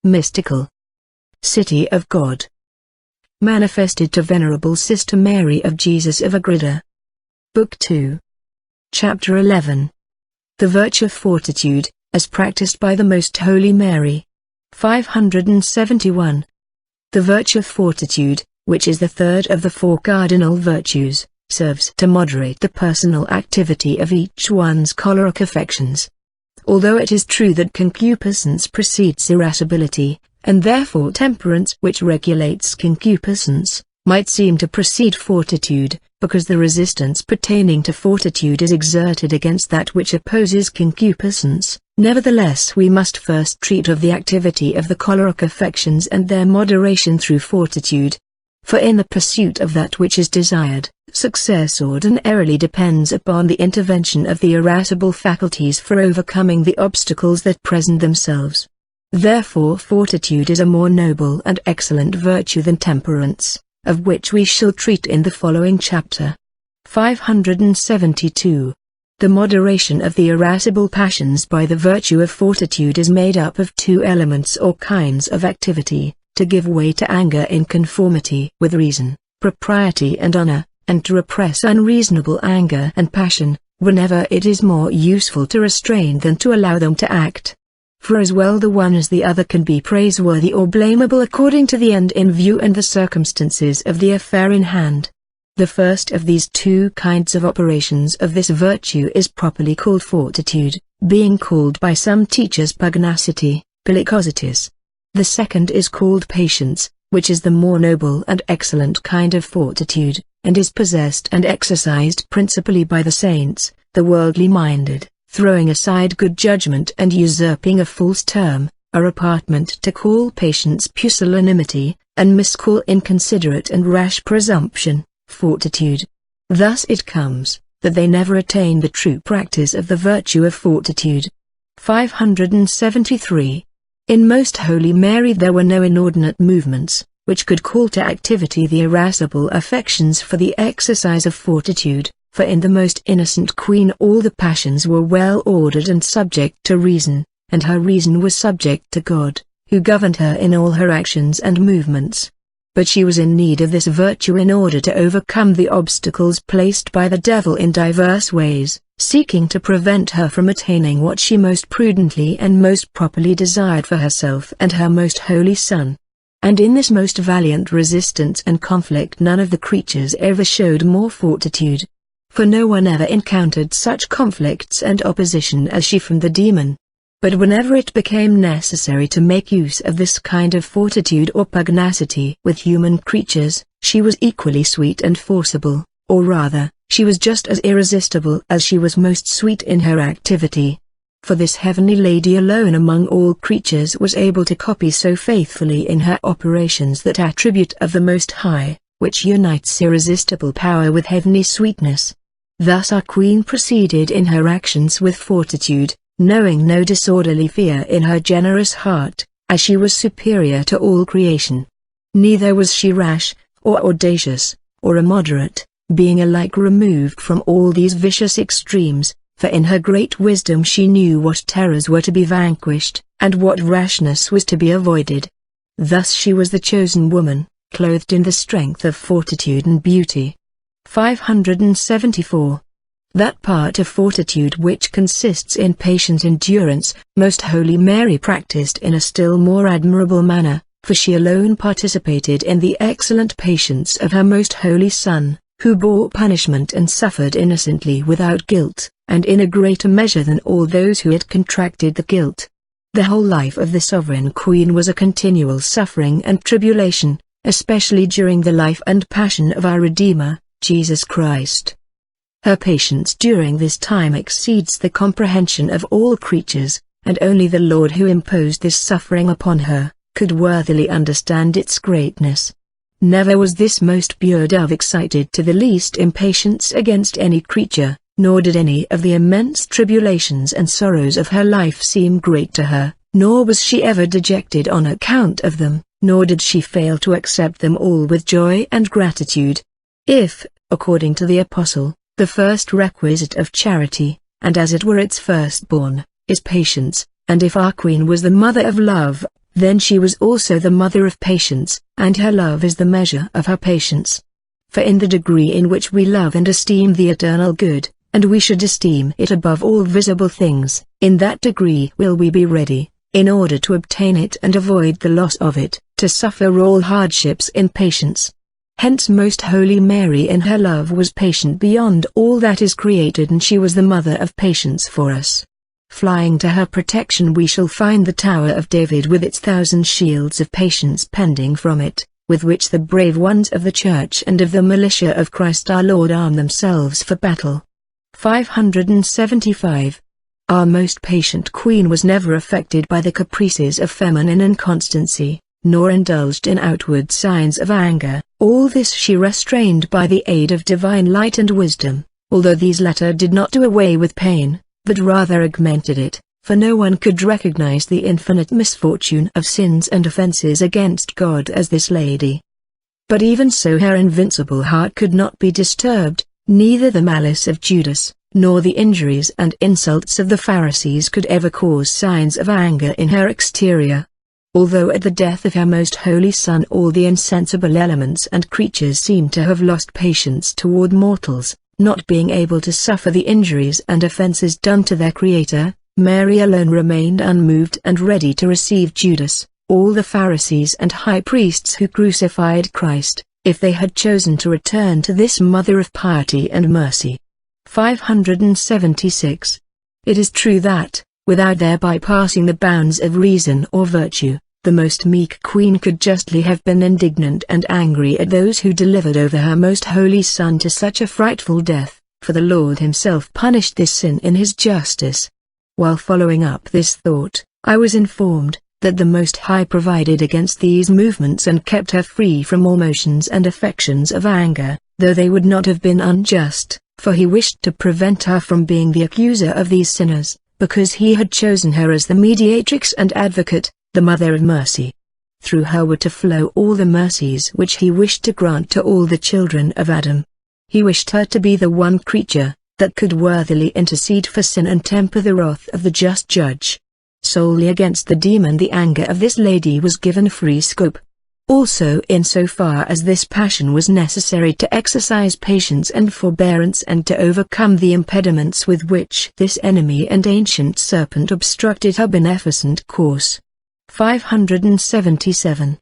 Mystical City of God. Manifested to Venerable Sister Mary of Jesus of Agreda. Book 2. Chapter 11. The Virtue of Fortitude, as practiced by the Most Holy Mary. 571. The virtue of fortitude, which is the third of the four cardinal virtues, serves to moderate the personal activity of each one's choleric affections. Although it is true that concupiscence precedes irascibility, and therefore temperance which regulates concupiscence, might seem to precede fortitude, because the resistance pertaining to fortitude is exerted against that which opposes concupiscence, nevertheless we must first treat of the activity of the choleric affections and their moderation through fortitude. For in the pursuit of that which is desired, success ordinarily depends upon the intervention of the irascible faculties for overcoming the obstacles that present themselves. Therefore fortitude is a more noble and excellent virtue than temperance, of which we shall treat in the following chapter. 572. The moderation of the irascible passions by the virtue of fortitude is made up of two elements or kinds of activity: to give way to anger in conformity with reason, propriety and honor, and to repress unreasonable anger and passion, whenever it is more useful to restrain than to allow them to act. For as well the one as the other can be praiseworthy or blamable according to the end in view and the circumstances of the affair in hand. The first of these two kinds of operations of this virtue is properly called fortitude, being called by some teachers pugnacity, bellicositas. The second is called patience, which is the more noble and excellent kind of fortitude, and is possessed and exercised principally by the saints, the worldly minded, throwing aside good judgment and usurping a false term, a apartment to call patience pusillanimity, and miscall inconsiderate and rash presumption, fortitude. Thus it comes, that they never attain the true practice of the virtue of fortitude. 573. In Most Holy Mary there were no inordinate movements, which could call to activity the irascible affections for the exercise of fortitude, for in the most innocent Queen all the passions were well ordered and subject to reason, and her reason was subject to God, who governed her in all her actions and movements. But she was in need of this virtue in order to overcome the obstacles placed by the devil in diverse ways, seeking to prevent her from attaining what she most prudently and most properly desired for herself and her most holy Son. And in this most valiant resistance and conflict none of the creatures ever showed more fortitude. For no one ever encountered such conflicts and opposition as she from the demon. But whenever it became necessary to make use of this kind of fortitude or pugnacity with human creatures, she was equally sweet and forcible, or rather, she was just as irresistible as she was most sweet in her activity. For this heavenly lady alone among all creatures was able to copy so faithfully in her operations that attribute of the Most High, which unites irresistible power with heavenly sweetness. Thus our Queen proceeded in her actions with fortitude, knowing no disorderly fear in her generous heart, as she was superior to all creation. Neither was she rash, or audacious, or immoderate, being alike removed from all these vicious extremes, for in her great wisdom she knew what terrors were to be vanquished, and what rashness was to be avoided. Thus she was the chosen woman, clothed in the strength of fortitude and beauty. 574. That part of fortitude which consists in patient endurance, Most Holy Mary practiced in a still more admirable manner, for she alone participated in the excellent patience of her Most Holy Son, who bore punishment and suffered innocently without guilt, and in a greater measure than all those who had contracted the guilt. The whole life of the Sovereign Queen was a continual suffering and tribulation, especially during the life and passion of our Redeemer, Jesus Christ. Her patience during this time exceeds the comprehension of all creatures, and only the Lord who imposed this suffering upon her, could worthily understand its greatness. Never was this most pure dove excited to the least impatience against any creature, nor did any of the immense tribulations and sorrows of her life seem great to her, nor was she ever dejected on account of them, nor did she fail to accept them all with joy and gratitude. If, according to the Apostle, the first requisite of charity, and as it were its firstborn, is patience, and if our Queen was the mother of love, then she was also the mother of patience, and her love is the measure of her patience. For in the degree in which we love and esteem the eternal good, and we should esteem it above all visible things, in that degree will we be ready, in order to obtain it and avoid the loss of it, to suffer all hardships in patience. Hence Most Holy Mary in her love was patient beyond all that is created, and she was the mother of patience for us. Flying to her protection we shall find the Tower of David with its 1,000 shields of patience pending from it, with which the brave ones of the Church and of the militia of Christ our Lord arm themselves for battle. 575. Our most patient Queen was never affected by the caprices of feminine inconstancy, nor indulged in outward signs of anger. All this she restrained by the aid of divine light and wisdom, although these latter did not do away with pain, but rather augmented it, for no one could recognize the infinite misfortune of sins and offenses against God as this lady. But even so her invincible heart could not be disturbed, neither the malice of Judas, nor the injuries and insults of the Pharisees could ever cause signs of anger in her exterior. Although at the death of her most holy Son all the insensible elements and creatures seemed to have lost patience toward mortals, not being able to suffer the injuries and offenses done to their Creator, Mary alone remained unmoved and ready to receive Judas, all the Pharisees and high priests who crucified Christ, if they had chosen to return to this Mother of piety and mercy. 576. It is true that, without thereby passing the bounds of reason or virtue, the most meek Queen could justly have been indignant and angry at those who delivered over her most holy Son to such a frightful death, for the Lord himself punished this sin in his justice. While following up this thought, I was informed that the Most High provided against these movements and kept her free from all motions and affections of anger, though they would not have been unjust, for he wished to prevent her from being the accuser of these sinners, because he had chosen her as the mediatrix and advocate, the Mother of Mercy. Through her were to flow all the mercies which he wished to grant to all the children of Adam. He wished her to be the one creature that could worthily intercede for sin and temper the wrath of the just judge. Solely against the demon the anger of this lady was given free scope. Also insofar as this passion was necessary to exercise patience and forbearance and to overcome the impediments with which this enemy and ancient serpent obstructed her beneficent course. 577.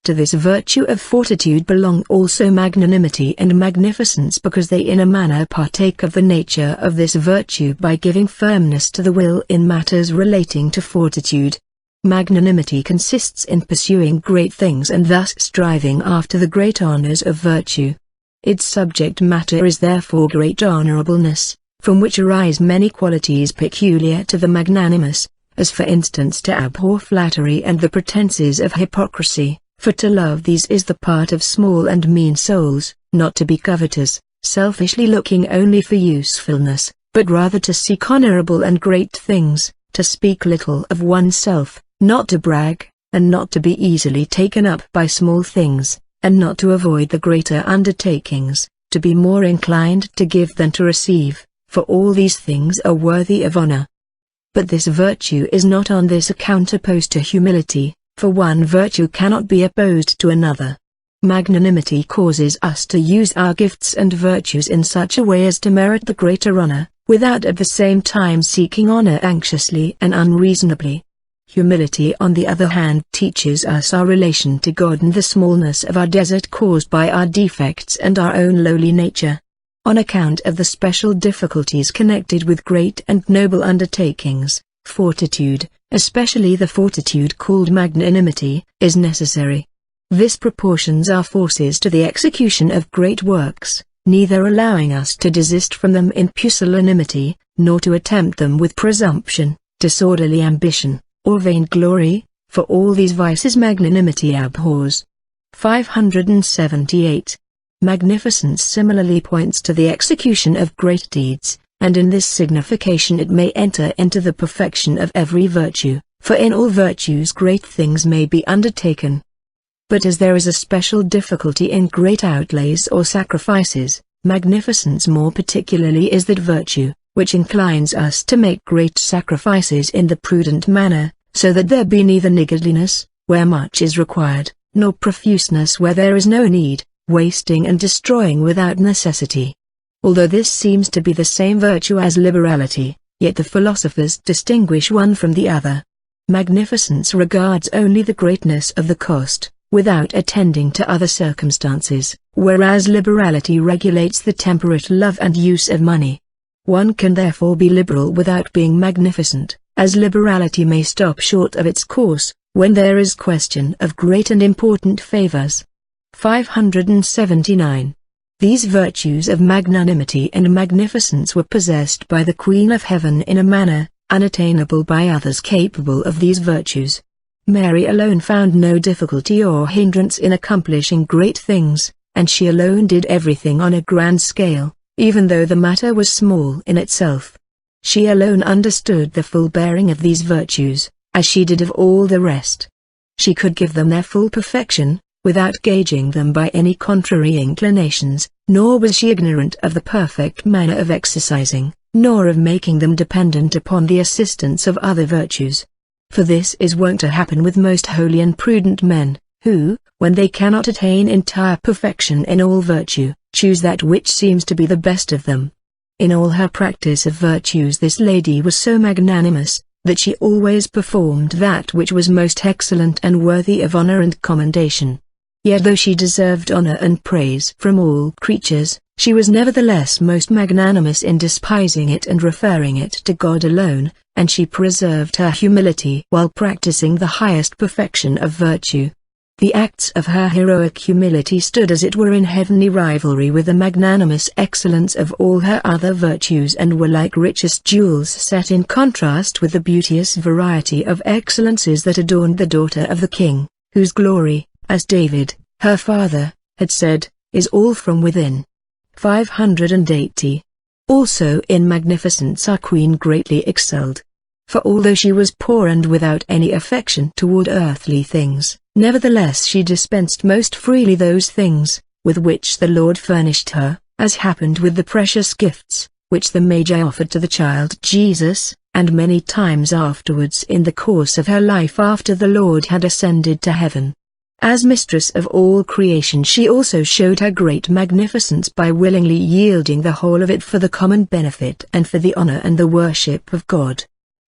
To this virtue of fortitude belong also magnanimity and magnificence, because they in a manner partake of the nature of this virtue by giving firmness to the will in matters relating to fortitude. Magnanimity consists in pursuing great things and thus striving after the great honors of virtue. Its subject matter is therefore great honorableness, from which arise many qualities peculiar to the magnanimous, as for instance to abhor flattery and the pretenses of hypocrisy. For to love these is the part of small and mean souls, not to be covetous, selfishly looking only for usefulness, but rather to seek honorable and great things, to speak little of oneself, not to brag, and not to be easily taken up by small things, and not to avoid the greater undertakings, to be more inclined to give than to receive, for all these things are worthy of honor. But this virtue is not on this account opposed to humility, for one virtue cannot be opposed to another. Magnanimity causes us to use our gifts and virtues in such a way as to merit the greater honor, without at the same time seeking honor anxiously and unreasonably. Humility on the other hand teaches us our relation to God and the smallness of our desert caused by our defects and our own lowly nature. On account of the special difficulties connected with great and noble undertakings, fortitude, especially the fortitude called magnanimity, is necessary. This proportions our forces to the execution of great works, neither allowing us to desist from them in pusillanimity, nor to attempt them with presumption, disorderly ambition, or vainglory, for all these vices magnanimity abhors. 578. Magnificence similarly points to the execution of great deeds, and in this signification it may enter into the perfection of every virtue, for in all virtues great things may be undertaken. But as there is a special difficulty in great outlays or sacrifices, magnificence more particularly is that virtue, which inclines us to make great sacrifices in the prudent manner, so that there be neither niggardliness, where much is required, nor profuseness where there is no need, wasting and destroying without necessity. Although this seems to be the same virtue as liberality, yet the philosophers distinguish one from the other. Magnificence regards only the greatness of the cost, without attending to other circumstances, whereas liberality regulates the temperate love and use of money. One can therefore be liberal without being magnificent, as liberality may stop short of its course, when there is question of great and important favors. 579. These virtues of magnanimity and magnificence were possessed by the Queen of Heaven in a manner unattainable by others capable of these virtues. Mary alone found no difficulty or hindrance in accomplishing great things, and she alone did everything on a grand scale, even though the matter was small in itself. She alone understood the full bearing of these virtues, as she did of all the rest. She could give them their full perfection, without gauging them by any contrary inclinations, nor was she ignorant of the perfect manner of exercising, nor of making them dependent upon the assistance of other virtues. For this is wont to happen with most holy and prudent men, who, when they cannot attain entire perfection in all virtue, choose that which seems to be the best of them. In all her practice of virtues this lady was so magnanimous, that she always performed that which was most excellent and worthy of honor and commendation. Yet though she deserved honor and praise from all creatures, she was nevertheless most magnanimous in despising it and referring it to God alone, and she preserved her humility while practicing the highest perfection of virtue. The acts of her heroic humility stood as it were in heavenly rivalry with the magnanimous excellence of all her other virtues and were like richest jewels set in contrast with the beauteous variety of excellences that adorned the daughter of the king, whose glory, as David, her father, had said, is all from within. 580. Also in magnificence our queen greatly excelled. For although she was poor and without any affection toward earthly things, nevertheless she dispensed most freely those things, with which the Lord furnished her, as happened with the precious gifts, which the Magi offered to the child Jesus, and many times afterwards in the course of her life after the Lord had ascended to heaven. As mistress of all creation she also showed her great magnificence by willingly yielding the whole of it for the common benefit and for the honor and the worship of God.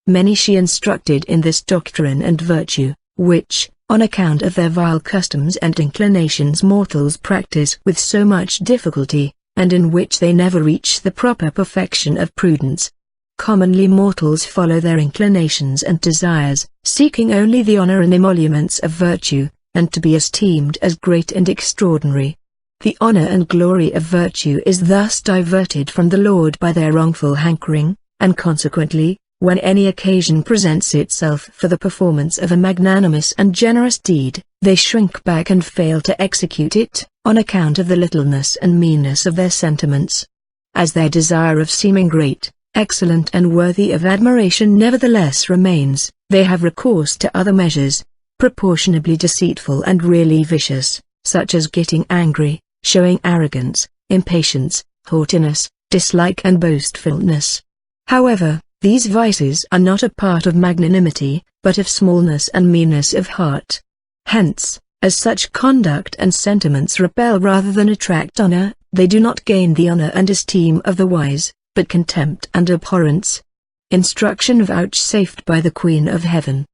Many she instructed in this doctrine and virtue, which, on account of their vile customs and inclinations mortals practice with so much difficulty, and in which they never reach the proper perfection of prudence. Commonly mortals follow their inclinations and desires, seeking only the honor and emoluments of virtue, and to be esteemed as great and extraordinary. The honor and glory of virtue is thus diverted from the Lord by their wrongful hankering, and consequently, when any occasion presents itself for the performance of a magnanimous and generous deed, they shrink back and fail to execute it, on account of the littleness and meanness of their sentiments. As their desire of seeming great, excellent and worthy of admiration nevertheless remains, they have recourse to other measures, proportionably deceitful and really vicious, such as getting angry, showing arrogance, impatience, haughtiness, dislike and boastfulness. However, these vices are not a part of magnanimity, but of smallness and meanness of heart. Hence, as such conduct and sentiments repel rather than attract honor, they do not gain the honor and esteem of the wise, but contempt and abhorrence. Instruction vouchsafed by the Queen of Heaven.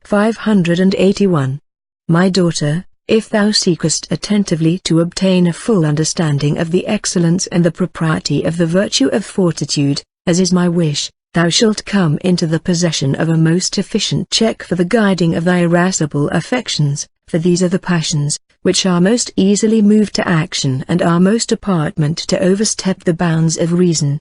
581. My daughter, if thou seekest attentively to obtain a full understanding of the excellence and the propriety of the virtue of fortitude, as is my wish, thou shalt come into the possession of a most efficient check for the guiding of thy irascible affections, for these are the passions, which are most easily moved to action and are most apartment to overstep the bounds of reason.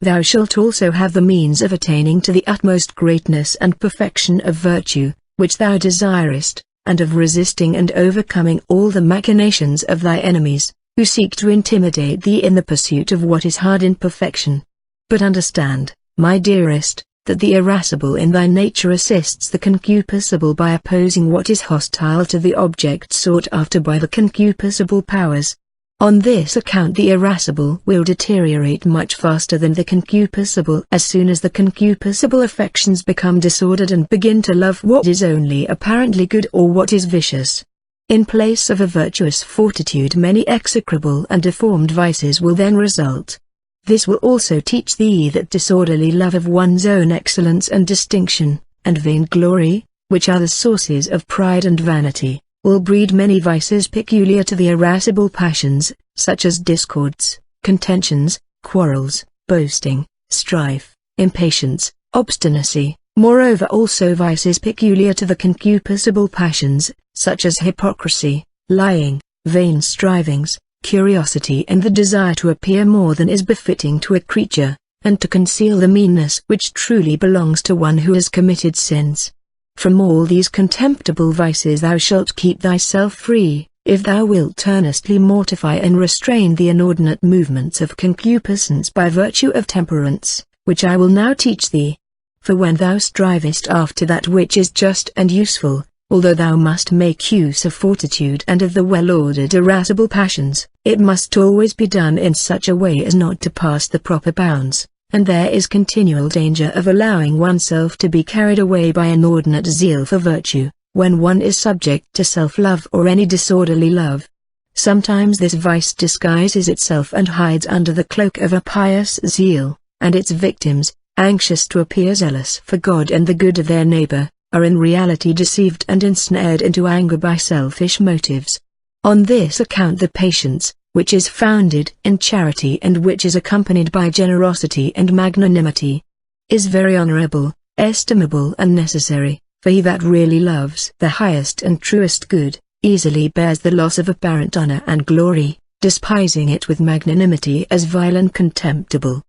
Thou shalt also have the means of attaining to the utmost greatness and perfection of virtue, which thou desirest, and of resisting and overcoming all the machinations of thy enemies, who seek to intimidate thee in the pursuit of what is hard in perfection. But understand, my dearest, that the irascible in thy nature assists the concupiscible by opposing what is hostile to the object sought after by the concupiscible powers. On this account the irascible will deteriorate much faster than the concupiscible. As soon as the concupiscible affections become disordered and begin to love what is only apparently good or what is vicious, in place of a virtuous fortitude many execrable and deformed vices will then result. This will also teach thee that disorderly love of one's own excellence and distinction, and vainglory, which are the sources of pride and vanity, will breed many vices peculiar to the irascible passions, such as discords, contentions, quarrels, boasting, strife, impatience, obstinacy. Moreover also vices peculiar to the concupiscible passions, such as hypocrisy, lying, vain strivings, curiosity and the desire to appear more than is befitting to a creature, and to conceal the meanness which truly belongs to one who has committed sins. From all these contemptible vices thou shalt keep thyself free, if thou wilt earnestly mortify and restrain the inordinate movements of concupiscence by virtue of temperance, which I will now teach thee. For when thou strivest after that which is just and useful, although thou must make use of fortitude and of the well-ordered irascible passions, it must always be done in such a way as not to pass the proper bounds, and there is continual danger of allowing oneself to be carried away by inordinate zeal for virtue, when one is subject to self-love or any disorderly love. Sometimes this vice disguises itself and hides under the cloak of a pious zeal, and its victims, anxious to appear zealous for God and the good of their neighbor, are in reality deceived and ensnared into anger by selfish motives. On this account the patience, which is founded in charity and which is accompanied by generosity and magnanimity, is very honorable, estimable and necessary, for he that really loves the highest and truest good, easily bears the loss of apparent honor and glory, despising it with magnanimity as vile and contemptible.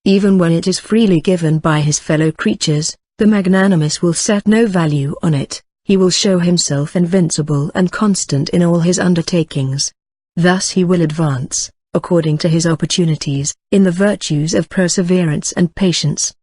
Even when it is freely given by his fellow creatures, the magnanimous will set no value on it. He will show himself invincible and constant in all his undertakings. Thus he will advance, according to his opportunities, in the virtues of perseverance and patience,